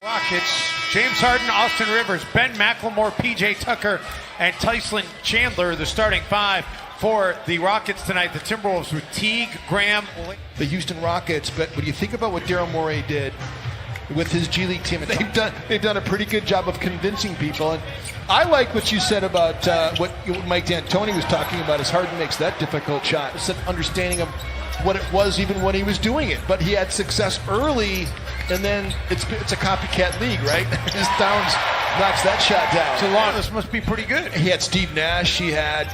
Rockets, James Harden, Austin Rivers, Ben McLemore, PJ Tucker, and Tyson Chandler, the starting five for the Rockets tonight. The Timberwolves with Teague, Graham. The Houston Rockets, but when you think about what Daryl Morey did with his G League team, they've done a pretty good job of convincing people. And I like what you said about what Mike D'Antoni was talking about, as Harden makes that difficult shot. It's an understanding of what it was even when he was doing it, but he had success early, and then it's a copycat league, right? His Downs knocks that shot down. So long, this must be pretty good. He had Steve Nash, he had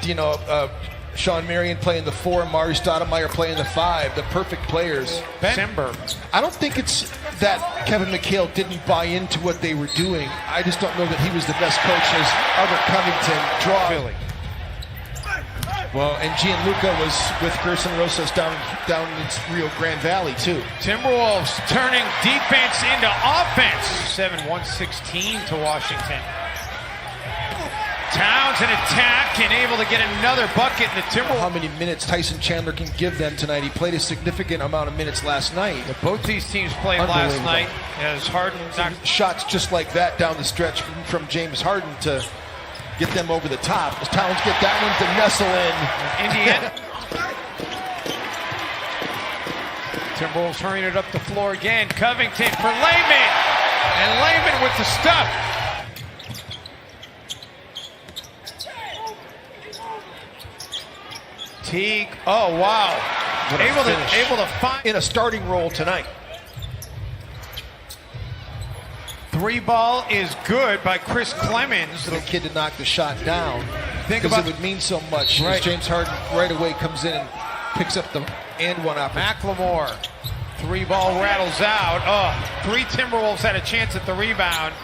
Sean Marion playing the 4, Mari Stoudemire playing the 5, the perfect players. December. I don't think it's that Kevin McHale didn't buy into what they were doing. I just don't know that he was the best coach as Albert Covington draw. Really? Well, and Gianluca was with Gerson Rosas down in Rio Grande Valley, too. Timberwolves turning defense into offense. 7-1-16 to Washington. Towns in attack and able to get another bucket in the Timberwolves. How many minutes Tyson Chandler can give them tonight? He played a significant amount of minutes last night. Both these teams played last night as Harden knocked shots just like that down the stretch from James Harden to get them over the top. As Towns get that one to nestle in. Indiana. Timberwolves hurrying it up the floor again. Covington for Layman. And Layman with the stuff. Teague. Oh, wow. Able to find in a starting role tonight. 3 ball is good by Chris Clemens. For the kid to knock the shot down. Think because about it would mean so much. Right. As James Harden right away comes in and picks up the and one up. McLemore. 3 ball rattles out. Oh, 3 Timberwolves had a chance at the rebound.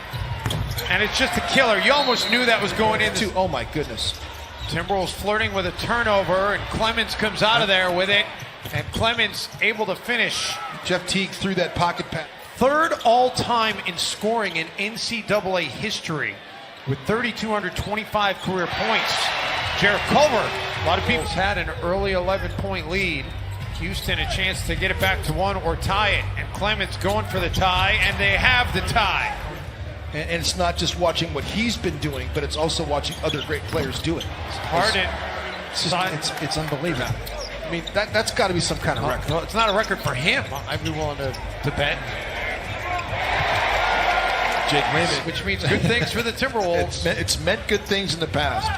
And it's just a killer. You almost knew that was going into. Oh my goodness. Timberwolves flirting with a turnover, and Clemens comes out of there with it. And Clemens able to finish. Jeff Teague threw that pocket pass. 3rd all-time in scoring in NCAA history with 3,225 career points. Jarrett Culver, a lot of people had an early 11-point lead. Houston a chance to get it back to 1 or tie it. And Clemens going for the tie, and they have the tie. And it's not just watching what he's been doing, but it's also watching other great players do it. Harden. It's unbelievable. I mean, that's got to be some kind of record. Well, it's not a record for him. I'd be willing to bet. Jake Layman. Which means good things for the Timberwolves. It's meant good things in the past.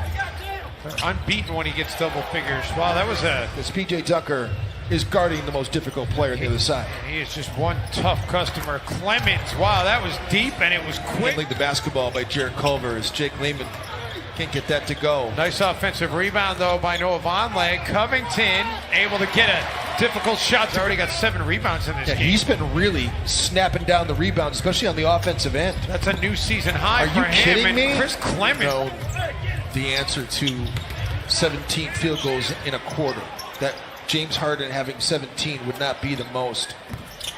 They're unbeaten when he gets double figures. Wow, that was a... This PJ Tucker is guarding the most difficult player on the other side. He is just one tough customer. Clemens, wow, that was deep and it was quick. Like the basketball by Jarrett Culver as Jake Layman can't get that to go. Nice offensive rebound, though, by Noah Vonleh. Covington able to get a difficult shot. He's already got 7 rebounds in this game. He's been really snapping down the rebounds, especially on the offensive end. That's a new season high for him. Are you kidding me? Chris Clemens. No, the answer to 17 field goals in a quarter. That James Harden having 17 would not be the most.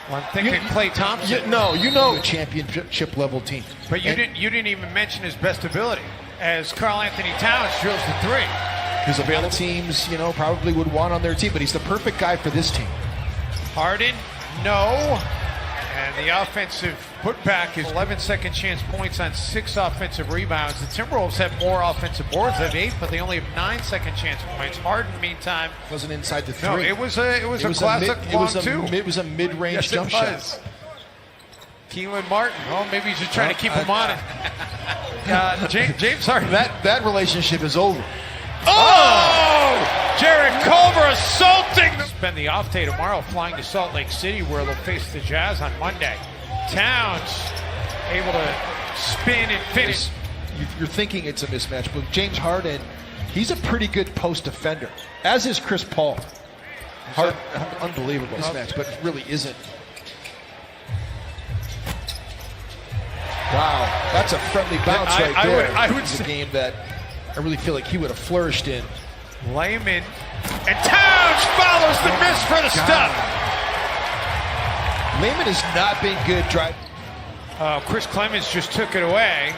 Well, I'm thinking Klay Thompson. A championship level team. But you didn't even mention his best ability as Karl Anthony Towns drills the 3. His available teams, probably would want on their team, but he's the perfect guy for this team. Harden, no. And the offensive putback is 11 second chance points on 6 offensive rebounds. The Timberwolves have more offensive boards. They have 8, but they only have 9 second chance points. Harden, meantime, wasn't inside the 3. No, it was a classic long 2. It was a mid-range jump shot. Keelan Martin. Oh, maybe he's just trying to keep him on it. James Harden. That relationship is over. Oh! Jarrett Culver assaulting. Spend the off day tomorrow flying to Salt Lake City where they'll face the Jazz on Monday. Towns able to spin and finish. You're thinking it's a mismatch, but James Harden, he's a pretty good post defender, as is Chris Paul. Unbelievable mismatch, but it really isn't. Wow, that's a friendly bounce right there. I would say a game that I really feel like he would have flourished in. Layman and Towns follows the miss for the stuff. Layman has not been good driving. Chris Clemens just took it away.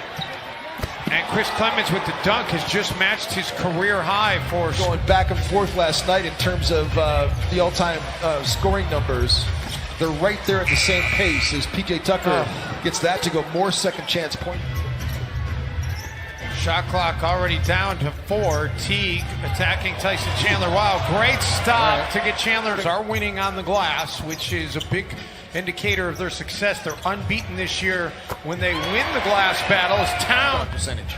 And Chris Clemens with the dunk has just matched his career high for... Going back and forth last night in terms of the all-time scoring numbers. they're right there at the same pace as PJ Tucker gets that to go more second chance point. Shot clock already down to 4. Teague attacking Tyson Chandler. Wow, great stop to get Chandler to are winning on the glass, which is a big indicator of their success. They're unbeaten this year when they win the glass battles. Town Percentage.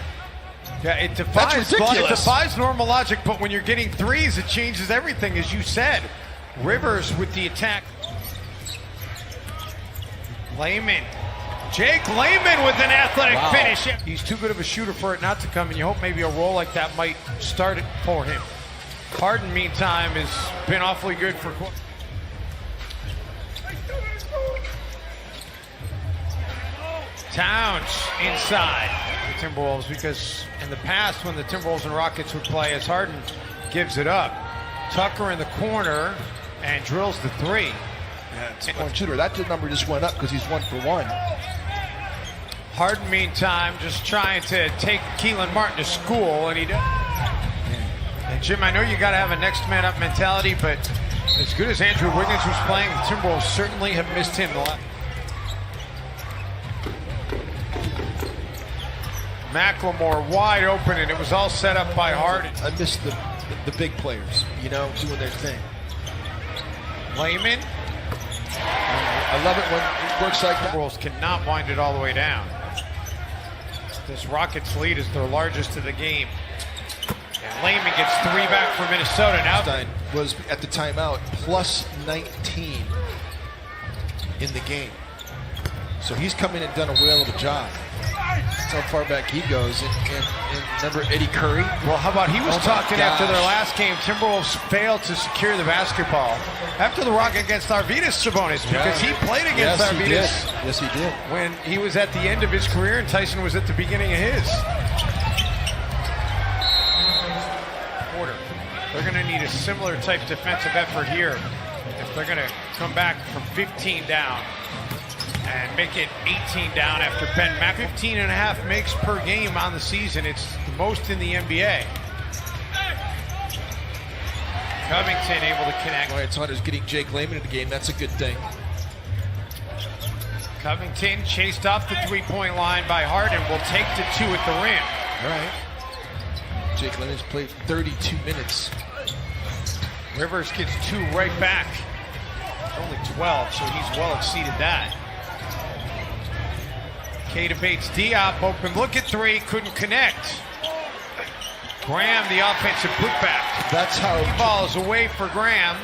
Yeah, it defies normal logic, but when you're getting threes, it changes everything, as you said. Rivers with the attack. Layman. Jake Layman with an athletic finish. He's too good of a shooter for it not to come, and you hope maybe a roll like that might start it for him. Harden, meantime, has been awfully good for... Towns inside the Timberwolves, because in the past when the Timberwolves and Rockets would play, as Harden gives it up, Tucker in the corner and drills the 3. Yeah, it's one shooter. That number just went up because he's 1 for 1. Harden, meantime, just trying to take Keelan Martin to school, and he does. And Jim, I know you got to have a next man up mentality, but as good as Andrew Wiggins was playing, the Timberwolves certainly have missed him a lot. McLemore wide open, and it was all set up by Harden. I miss the big players, you know, doing their thing. Layman. I love it when it works like that. Timberwolves cannot wind it all the way down. This Rockets lead is their largest of the game. And Layman gets 3 back for Minnesota. Now Stein was at the timeout plus 19 in the game. So he's come in and done a whale of a job. That's how far back he goes. And remember Eddie Curry? Well, how about he was talking after their last game. Timberwolves failed to secure the basketball after the Rocket against Arvydas Sabonis, because he played against Arvydas. Yes, he did. When he was at the end of his career and Tyson was at the beginning of his. Porter. They're going to need a similar type defensive effort here if they're going to come back from 15 down and make it 18 down after Ben Mack. 15.5 makes per game on the season. It's the most in the NBA. Covington able to connect. It's Hunter's getting Jake Layman in the game. That's a good thing. Covington chased off the 3-point line by Harden. Will take the 2 at the rim. All right. Jake Layman's played 32 minutes. Rivers gets 2 right back. Only 12, so he's well exceeded that. Keita Bates-Diop open look at 3, couldn't connect. Graham, the offensive putback. That's how the ball is away for Graham.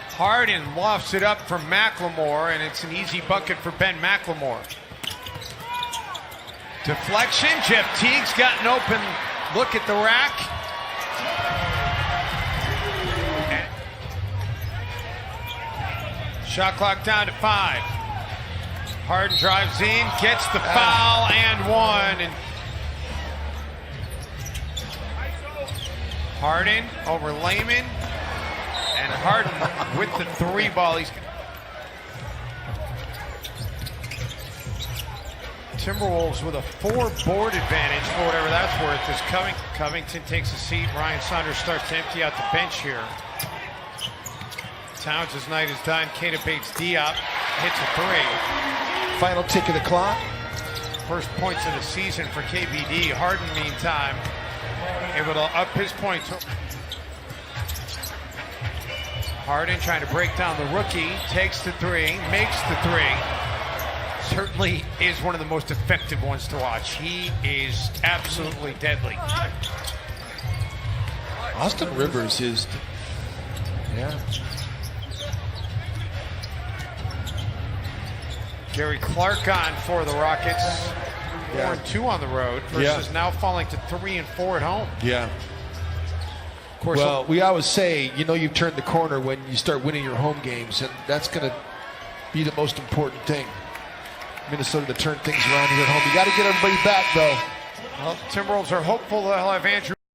Harden lofts it up from McLemore, and it's an easy bucket for Ben McLemore. Deflection. Jeff Teague's got an open look at the rack. Shot clock down to 5. Harden drives in, gets the foul, and 1. And Harden over Layman, and Harden with the 3 ball. Timberwolves with a 4-board advantage for whatever that's worth. As Covington takes a seat, Ryan Saunders starts to empty out the bench here. Towns' night is done. Keita Bates-Diop hits a 3. Final tick of the clock. First points of the season for KBD. Harden, meantime, able to up his points. Harden trying to break down the rookie. Takes the 3, makes the 3. Certainly is one of the most effective ones to watch. He is absolutely deadly. Austin Rivers is... Yeah. Gary Clark on for the Rockets. 4-2 on the road versus now falling to 3 and 4 at home. Yeah. Of course. Well, we always say, you know, you've turned the corner when you start winning your home games, and that's going to be the most important thing. Minnesota to turn things around here at home. You got to get everybody back, though. Well, Timberwolves are hopeful they'll have Andrew